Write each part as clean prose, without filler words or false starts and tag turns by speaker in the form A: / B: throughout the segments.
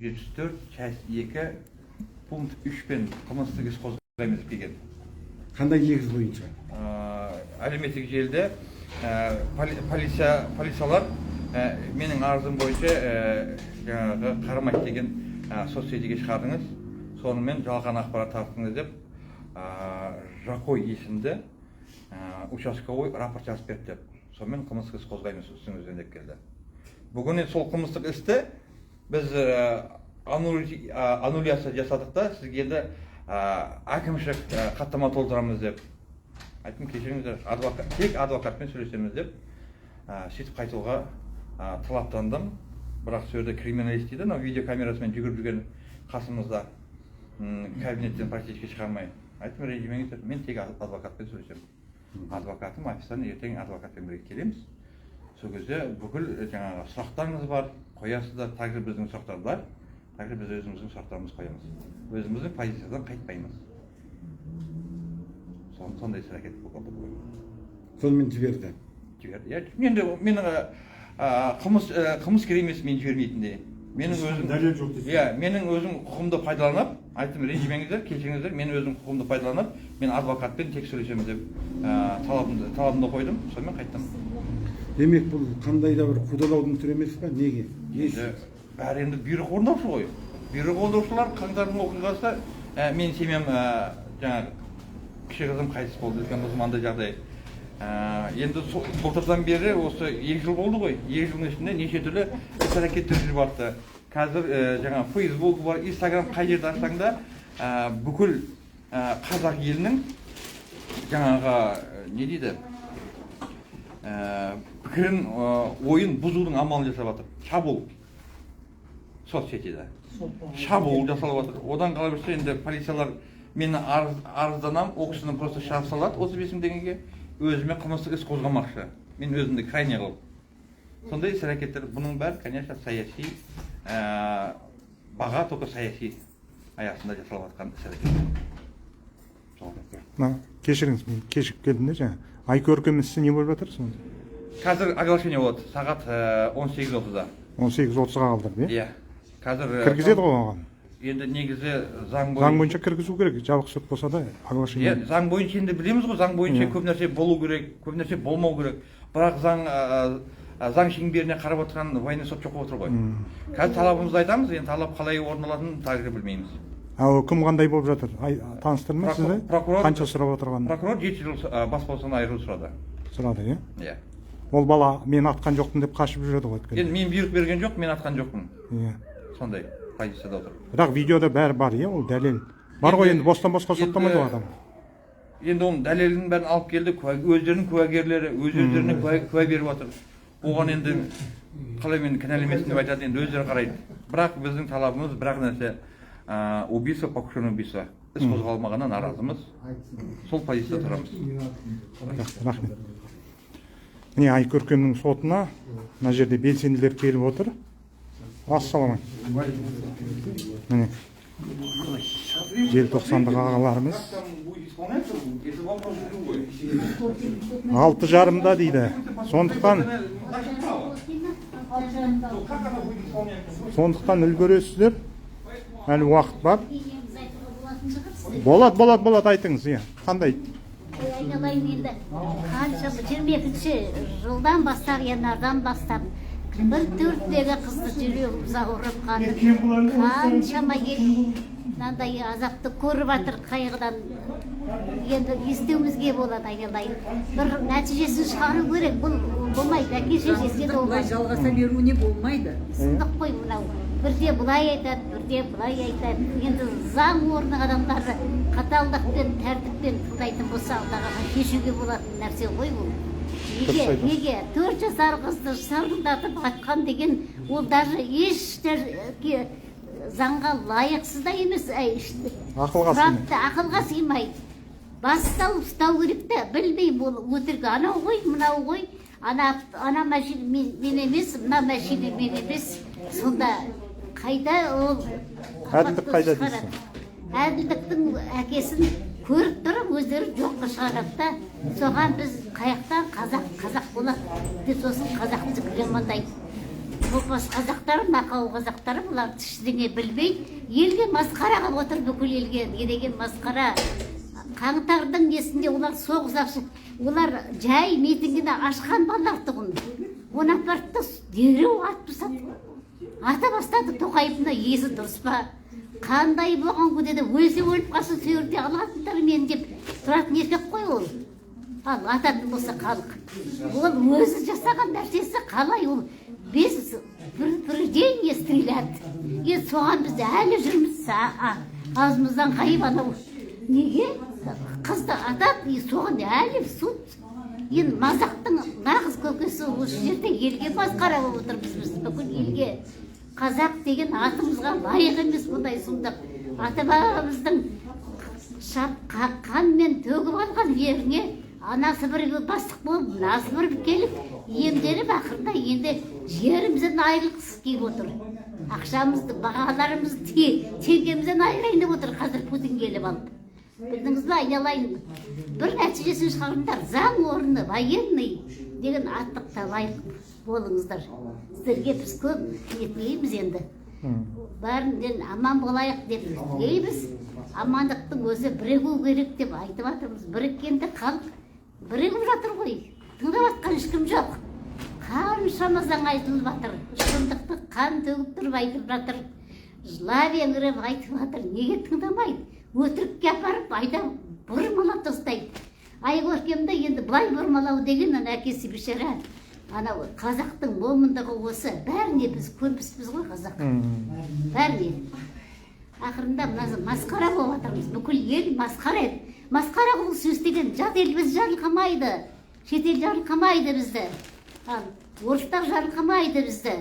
A: 104 часть 2 пункт 3-пен қылмыстық іс қозғаймыз деген.
B: Қандай негіз бойынша?
A: Әлеуметтік желіде полициялар менің арызым бойынша жаңағы қарамайды деген соцсетіге шығардыңыз. Сонымен жалған ақпарат тарттыңыз деп Жақой есімді участковой рапорт жазып берді деп. Сонымен қылмыстық іс қозғаймыз үстіңізден деп келді. Бүгін сол қылмыстық істі біз аннуляция жасадық та, сізге енді әкімшілік хаттама толтырамыз деп. Айттым, кешіріңіздер, тек адвокатпен сөйлесеміз деп сөйтіп қайтуға талаптандым. Бірақ сол жерде криминалист дейді, видеокамерасымен жүгіріп жүрген қасымызда кабинеттен практически шығармай. Айттым, ренжімеңіздер, мен тек адвокатпен сөйлесемін. Адвокатым офистан ертең адвокатпен бірге келеміз. Сол кезде бүкіл жаңағы сұрақтарыңыз бар, қоясыздар, также біздің сұрақтар бар, также біз өзіміздің сұрақтарымыз қоямыз. Өзіміздің позициядан қайтпаймыз. Сондай әрекет болды.
B: Сонымен жіберді.
A: Енді менің қылмыскер емес, мен жібермейтіндей.
B: Дәлел жоқ дейсіз.
A: Менің өзім құқымды пайдаланып, айттым, ренжімеңіздер, кешіріңіздер, мен өзім құқымды пайдаланып, мен адвокатпен тек сөйлесемін деп талабымды қойдым, сонымен қайттым.
B: Демек, бұл қандай да бір қудалаудың түрі емес па? Неге?
A: Бәрі енді бұйрық орындаушы ғой. Бұйрық орындаушылар қаңтардың оқиғасы, мен семьям жаңағы кіші қызым қайтыс болды екен, мұсылмандай жағдай. Енді былтырдан бері осы 2 жыл болды ғой. 2 жылдың ішінде неше түрлі іс-әрекеттер жүріп жатты. Қазір жаңағы Facebook бар, Instagram қай жерде ашсаң да бүкіл қазақ елінің жаңағы не дейді? Пікірін, ойын бұзудың амалын жасап жатыр. Шабуыл. Соцсетіде. Шабуыл жасалып жатыр. Одан қала берсе, енді полициялар мені арызданам, ол кісіні просто шағып салады 35 мың теңгеге. Өзіме қылмыстық іс қозғамақшы. Мен өзімді крайне қылып. Сондай іс-әрекеттер, бұның бәрі, конечно, саяси, баға только саяси аясында жасалып жатқан іс-әрекеттер.
C: Кешіріңіз, мен кешіп келдім де жаңа. Айкөркем ісі не болып жатыр сонда?
A: Қазір оглашение болады, сағат 18:30-да.
C: 18:30-ға қалдырды,
A: иә?
C: Қазір кіргізеді ғой оған.
A: Енді негізі заң
C: бойынша кіргізу керек, жабық сот болса да оглашение.
A: Заң бойынша енді білеміз ғой, заң бойынша көп нәрсе болу керек, көп нәрсе болмау керек. Бірақ заң шеңберіне қарап отырған военный сот жоқ отыр ғой. Қазір талабымызды айтамыз, енді талап қалай орындалатынын тағы білмейміз.
C: Үкім қандай болып жатыр? Таныстырмайсыз да? Қанша сұрап отырған?
A: Прокурор 7 жыл бас бостандығынан айыру сұрады.
C: Сұрады, иә?
A: Иә.
C: Ол бала мен атқан жоқпын деп қашып жүреді ғой.
A: Енді мен бұйрық берген жоқ, мен атқан жоқпын.
C: Иә.
A: Сондай позицияда отыр.
C: Бірақ видеода бәрі бар, иә, ол дәлел. Бар ғой, енді бостан-босқа соттамайды адам.
A: Енді оның дәлелінің бәрін алып келді, өздерінің куәгерлері, өздеріне куә беріп жатыр. Оған енді қалай мен кінәлемесін деп айтады, енді өздері қарайды. Бірақ біздің талабымыз бірақ нәрсе убийство, покушение убийство. Іс қозғалмағаннан наразымыз. Сол позицияда тұрамыз.
C: Рахмет. Міне Айкөркемнің сотына мына жерде белсенділер келіп отыр. Ассаламу. Міне. Желтоқсандық ағаларымыз 6:30-да дейді. Сондықтан үлгересіздер. Әлі уақыт бар. Болады, айтыңыз, иә. Қандай?
D: Айналайын енді, қанша 22-ші жылдан бастап, январдан бастап, бір 4-тегі қызды жүрегі ауырып қаны, қаншама ел мынандай азапты көріп жатыр қайғыдан. Енді естеуімізге болады, айналайын. Бір нәтижесін шығару керек, бұл болмайды, әке-шешесі де
E: бұлай жалғаса беруіне болмайды.
D: Сұмдық қой мынау. Бірде бұлай айтады, бірде бұлай айтады. Енді заң орны адамдарды қаталдықпен, тәртіппен тыңдайтын болса, алдағы кешуге болатын нәрсе ғой бұл. Неге 4 жасар қызды сарылдатып атқан деген, ол даже еш заңға лайықсыз да емес, ақылға сыймайды. Бастау ұстау керек та, білмеймін, ол өтірік анау ғой, мынау ғой, ана мәшine мен емес, мына мәшine мен емес. Сонда қайда ол
C: әділдік қайда дейсің?
D: Әділдіктің әкесін көріп тұрып, өздері жоққа шығарады да, соған біз қаяқтан қазақ болады, сосын қазақ жамандайды. топас қазақтар, нақау қазақтар, бұлар тіштеңе білмей, елге масқара қылып отыр, бүкіл елге не деген масқара. Қаңтардың несінде олар соғыс ашып, олар жай митингіні ашқан балалар тұғын. Оны апарды дереу атып тастады. Ата бастады Тоқаевна, есі дұрыс па? Қандай болған көдеді, өлсе өліп қалсын сүйірде алатындар мен деп тұратын еркек қой ол. Ал ататын болса халық. Ол өзі жасаған нәрсесі қалай ол? Біз бір день стрелят. Соған біз әлі жүрміз. Азымыздан қайып анау. Неге? Қызды атады, соған әлі суд. Енді мазақтың нағыз көкесі осы жерде елге масқара болып отырмыз біз, бүкіл елге. Қазақ деген атымызға лайық емес бұндай сұмдық. Ата-бабамыздың қанмен төгіп алған жеріне анасы бір бастық болып, мынасы бір келіп, емделіп ақырында енді жерімізден айырылғысы келіп отыр. Ақшамызды, бағаларымызды теңгемізден айырайын деп отыр қазір Путин келіп алып. Білдіңіз бе, айналайын, бір нәтижесін шығарыңдар, заң орны, военный деген аттықта лайық болыңыздар. Сіздерге біз көп етмейміз енді. Бәрінден аман болайық деп тілейміз. Амандықтың өзі бірігу керек деп айтып жатырмыз. Біріккенде халық бірігіп жатыр ғой. Тыңдап жатқан ешкім жоқ. Қаншама заң айтылып жатыр. Шындықты қан төгіп тұрып айтып жатыр. Жылап еңіреп айтып жатыр. Неге тыңдамайды? Өтірікке апарып айдап бұрмалап тастайды. Ай көркемді енді былай бұрмалау деген әкесі бишара. Анау қазақтың момындығы осы. Бәріне біз көбіспіз ғой қазақ. Бәріне. Ақырында масқара болып жатырмыз. Бүкіл ел масқара еді. Масқара бұл сөз деген жат ел біз жарылқамайды. Шет ел жарылқамайды бізді. Ал орыстар жарылқамайды бізді.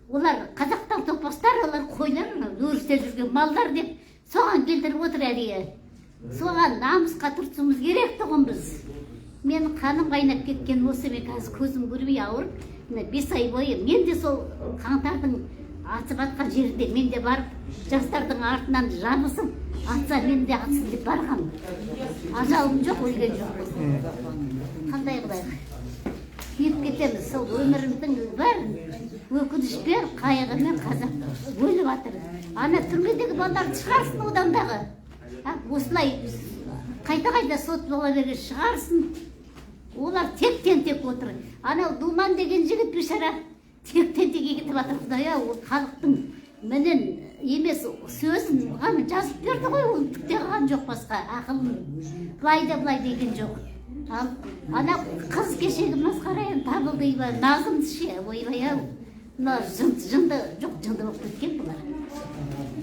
D: Олар қазақтар топастар, олар қойлар, өрісте жүрген малдар деп соған келтіріп отыр әрие. Соған намысқа тұртсымыз керек тұғын біз. Мен қаным қайнап кеткен осы, мен қазір көзім көрмей ауырып, 5 ай бойы мен де сол қаңтардың атып атқан жерінде мен де барып, жастардың артынан жабысып, атса мен де атсын деп барғам. Ажалым жоқ, өлген жоқ. Қандай қылайық? Күйіп кетеміз, сол өміріміздің бәрін өкінішпен, қайғымен қазақ өліп жатыр. Ана түрмедегі балаларды шығарсын одандағы. Осылай қайта-қайта сот бола берген шығарсын. Олар тек отыр. Анау Думан деген жігіт бишара тек-тек кетіп жатыр. Құдай-ау, ол халықтың мінін емес сөзін ғана жазып берді ғой, ол түкте қалған жоқ басқа. Ақылын былай да деген жоқ. Ал ана қыз кешегі масқарайын табылды, назымды ше, ойбай-ау. Мына жынды болып кеткен бұлар.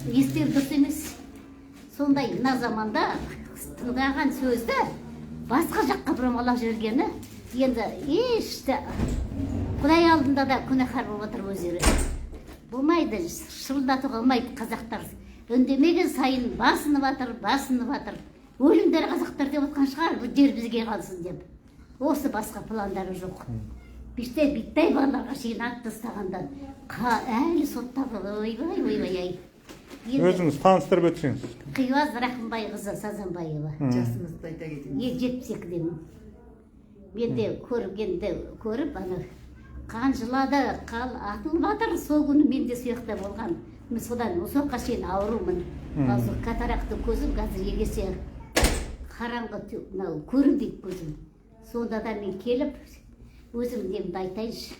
D: Естер дұрыс емес. Сондай мына заманда тыңдаған сөзді басқа жаққа бұрмалап жібергені енді ешті Құдай алдында да күнәһар болып отыр өздері. Болмайды, шырылдатуға болмайды қазақтар. Үндемеген сайын басынып жатыр. Өлімдер қазақтар деп отқан шығар, бұл жер бізге қалсын деп. Осы басқа пландары жоқ. Биттай балаларға шейін атып тастағандан әлі соттағы ойбай.
C: Өзіңіз таныстырып өтсеңіз.
D: Қиуаз Рахымбай қызы Сазанбаева.
E: Жасыңызды айта кетіңіз.
D: 72-демін. Мен де көріп, қан жылады, атылып жатыр. Сол күні мен де сояқта болған. Мен содан соққа шейін аурумын. Катаракты көзім қазір егесе қараңғы көрінбейді көзім. Сонда да мен келіп, өзім демді айтайыншы.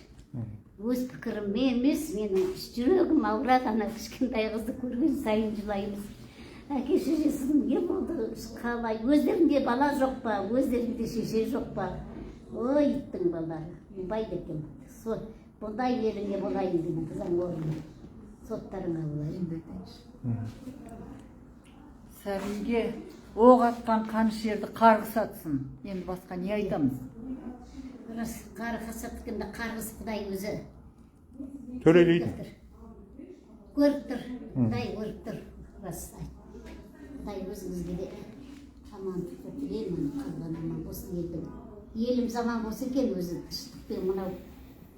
D: Өз пікіріме емес, менің жүрегім ауырады, ана кішкентай қызды көрген сайын жылаймыз. Әке шешесінің не болды, қалай, өздерінде бала жоқ па, өздерінде шеше жоқ па? Ой, иттің балары, ұбайды екен. Бұндай еліңе болайын деген заң орны. Соттарыңа болайын.
E: Сәбиге оқ атқан қаныш жерді қарғыс атсын. Енді басқа не айтамыз?
D: Қарғыс атқанда қарғыс Құдай өзі
C: Төрелейді.
D: көріп тұр, Құдай көріп тұр. Құдай өзіңізге де амандықты тілеймін, қалған аман болсын елдің. Еліміз аман болсын екен өзі тыныштықпен мынау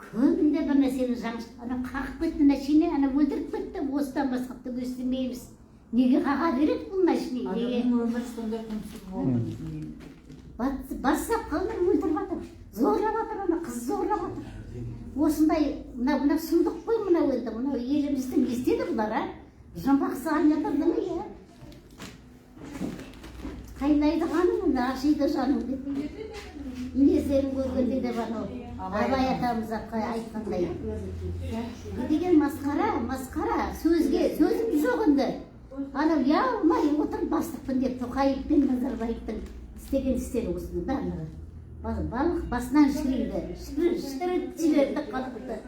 D: көбінде бір нәрсені ана қағып кетті машина, ана өлтіріп кетті, осыдан басқа түк естімейміз. Неге қаға береді бұл машина?
E: Адамның өмірі сондай құнсыз болды.
D: Бассап қалмай өлтіріп жатыр. Зорлап жатыр, ана қыз зорлап жатыр. осындай мына сұмдық қой мынау енді мынау еліміздің не істеді бұлар а жұмбақ саған жатырды ма иә қайнайды қаның мына ашиды жаным деп мінездерін көргенде де анау абай атамыз айтқандай не деген масқара сөзім жоқ енді анау ұялмай отырып бастықпын деп Тоқаев пен Назарбаевтың істеген істері осының барлығы балық басынан шірейді шіріп жіберді халықты